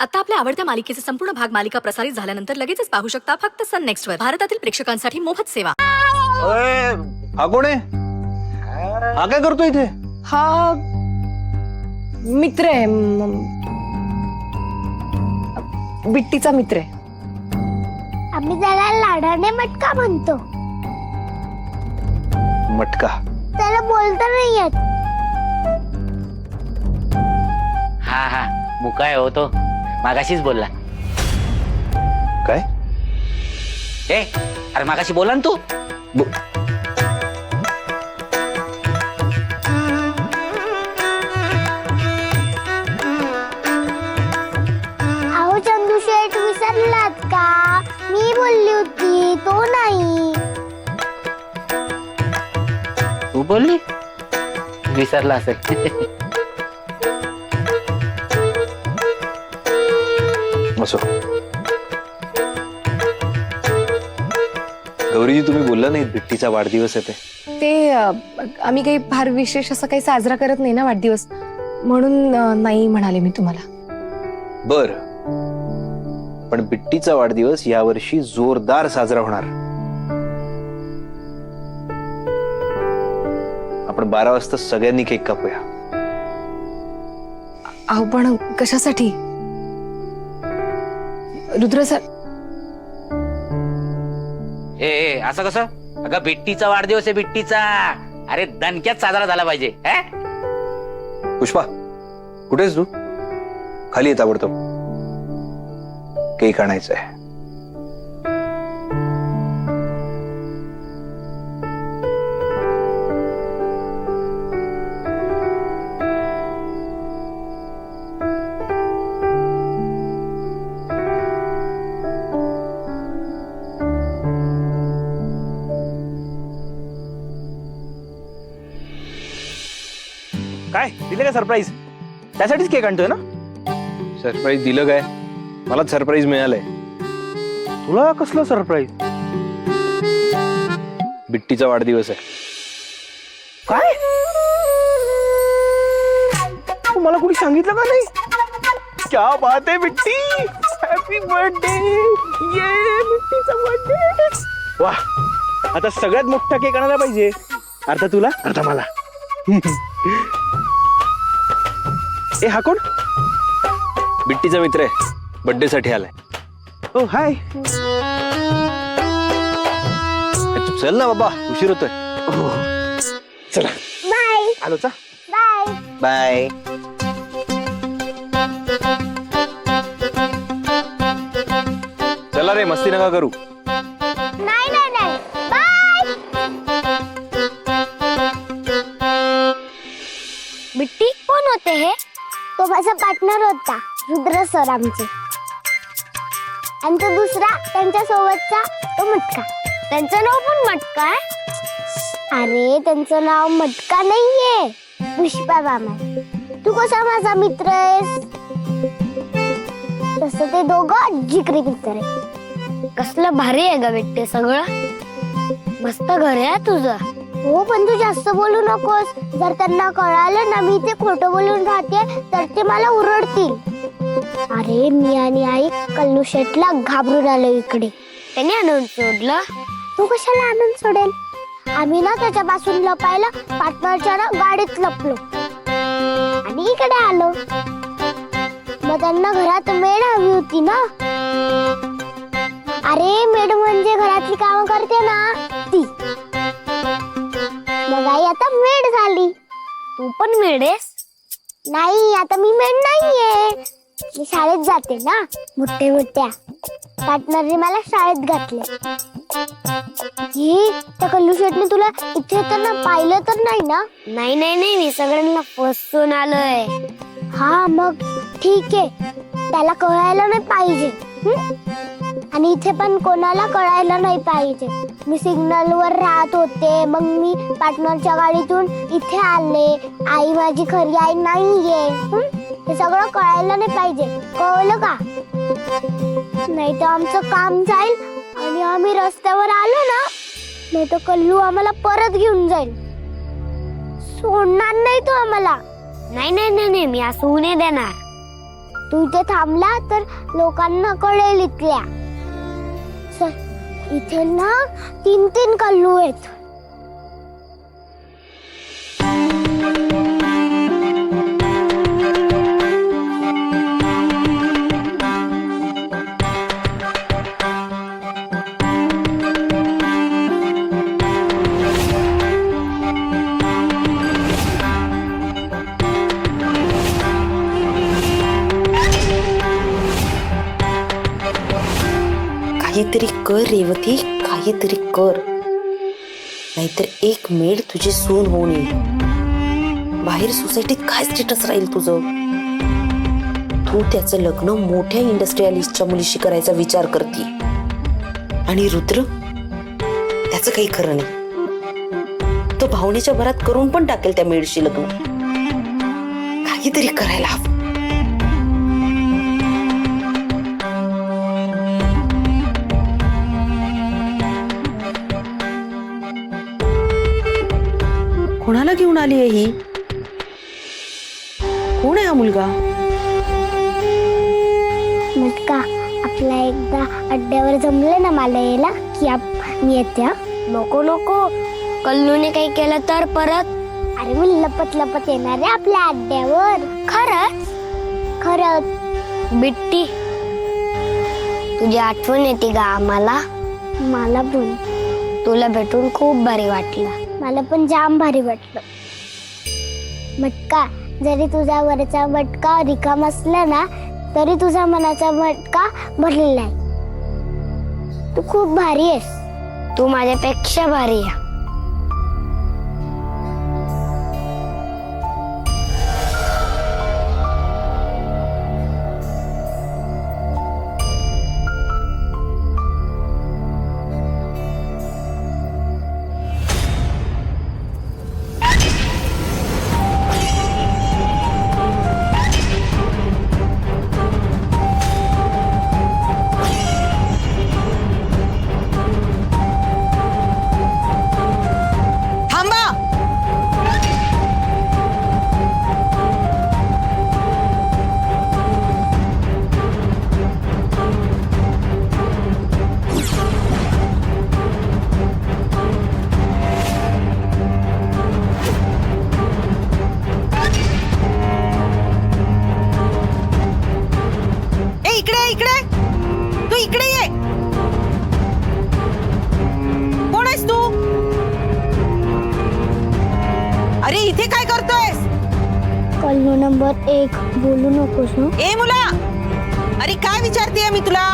आता आपल्या आवडत्या मालिकेचे संपूर्ण भाग मालिका प्रसारित झाल्यानंतर लगेचच पाहू शकता फक्त सन नेक्स्ट वर. भारतातील प्रेक्षकांसाठी मोफत सेवा. हा कोण आहे? हा काय करतो इथे? हा मित्र आहे, बिट्टीचा मित्र आहे. आम्ही त्याला लाडाने मटका म्हणतो. मटका? त्याला बोलता नाही येत. हा हा मुका आहे हो तो, मागाशीच बोलला. काय? ए अरे मागाशी बोला ना तू. अहो चंदू शेठ विसरलात का? मी बोलली होती, तो नाही. तू बोलली? विसरला असेल. असो. गौरीजी तुम्ही बोलला नाही बिट्टीचा वाढदिवस आहे ते आम्ही काही फार विशेष असं काही साजरा करत नाही ना वाढदिवस, म्हणून नाही म्हणाले मी तुम्हाला. बर, पण बिट्टीचा वाढदिवस यावर्षी जोरदार साजरा होणार. आपण 12 वाजता सगळ्यांनी केक कापूया. अहो पण कशासाठी? रुद्र सर. ए असं कसं? अगं बिट्टीचा वाढदिवस आहे बिट्टीचा. अरे दणक्यात साजरा झाला पाहिजे. पुष्पा कुठेस तू? खाली येत आवडतो. केक आणायचा आहे. काय दिले का सरप्राईज? त्यासाठीच केक आणतोय ना? सरप्राईज दिलं काय? मला सरप्राईज मिळालंय. तुला कसलं सरप्राईज? बिट्टीचा वाढदिवस आहे. काय? मला कोणी सांगितलं का नाही? क्या बात आहे बिट्टी. Happy birthday. ये बिट्टीचा बर्थडे. वा, आता सगळ्यात मोठा केक आणायला पाहिजे. अर्धा तुला अर्धा मला. ए हा कोण? बिट्टीचा मित्र आहे, बर्थडे साठी आलाय. ओ हाय. चल ना बाबा, उशीर होतोय. चला बाय आलो चा. बाय. बाय. चला रे, मस्ती नका करू. नाही नाही नाही. बाय. बिट्टी कोण होते हे? तो माझा पार्टनर होता, रुद्र सर आमचे. आणि तो दुसरा त्यांच्या सोबतचा तो मटका. त्यांचं नाव पण मटका आहे? अरे त्यांचं नाव मटका नाहीये, पुष्पा मामा. तू कसा माझा मित्र आहेस? तसं ते दोघं जिगरी मित्र आहे. कसलं भारी आहे ग बेटे सगळं. मस्त घर आहे तुझं. हो पण तू जास्त बोलू नकोस. जर त्यांना कळालं ना मी ते खोटं बोलून राहते तर ते मला ओरडतील. अरे मी आणि आई कल्लू शेठला घाबरून आलो इकडे. त्याने आणून सोडलं. तू कशाला आणून सोडेल? आम्ही ना त्याच्यापासून लपायला पार्टनरच्या ना गाडीत लपलो आणि इकडे आलो. मग त्यांना घरात मेड हवी होती ना. अरे मेड म्हणजे घरातली कामं करते ना ती. मग आई आता मेड झाली. तू पण मेड आहेस? नाही, आता मी मेड नाहीये. मी शाळेत जाते ना. मोठ्या पार्टनरने मला शाळेत घातले. त्या कल्लू शेठने तुला इथे येताना पाहिलं तर नाही ना? नाही नाही नाही, मी सगळ्यांना फसवून आलोय. हा मग ठीक आहे, त्याला कळायला नाही पाहिजे. आणि इथे पण कोणाला कळायला नाही पाहिजे. मी सिग्नलवर राहत होते, मग मी पार्टनरच्या गाडीतून इथे आले. आई माझी खरी आई नाहीये. हे सगळं कळायला नाही पाहिजे, कळलं का? नाही तर आमचं काम जाईल आणि आम्ही रस्त्यावर आलो ना, नाही तर कल्लू आम्हाला परत घेऊन जाईल. सोडणार नाही तो आम्हाला. नाही नाही नाही, मी असं होऊ नाही देणार. तू इथे थांबला तर लोकांना कळेल इथल्या. चल, इथे ना 3 कल्लू आहेत. काहीतरी कर रेवती, काहीतरी कर, नाहीतर एक मेड तुझी सून होऊन येईल. बाहेर सोसायटीत काय स्टेटस राहील तुझं? तू त्याचं लग्न मोठ्या इंडस्ट्रियलिस्टच्या मुलीशी करायचा विचार करते आणि रुद्र त्याचं काही खरं नाही. तो भावनेच्या भरात करून पण टाकेल त्या मेडशी लग्न. काहीतरी करायला हवं. कोणाला घेऊन आली आहे ही? कोण आहे हा मुलगा? मटका, आपला एकदा अड्ड्यावर जमले ना मला यायला की मी येते. नको नको, कल्लूने काही केलं तर परत. अरे मी लपत लपत येणार आहे आपल्या अड्ड्यावर. खरंच खरंच. बिट्टी, तुझी आठवण येते का आम्हाला? मला पण. तुला भेटून खूप भारी वाटलं. मला पण जाम भारी वाटलं. मटका, जरी तुझा वरचा मटका रिकाम असला ना तरी तुझा मनाचा मटका भरलेला आहे. तू खूप भारी आहेस. तू माझ्यापेक्षा भारी आहे. इकडे ये. कोण आहेस तू? अरे इथे काय करतोयस? कल्लू नंबर 1, बोलू नकोस ना. ए मुला, अरे काय विचारतेय मी तुला?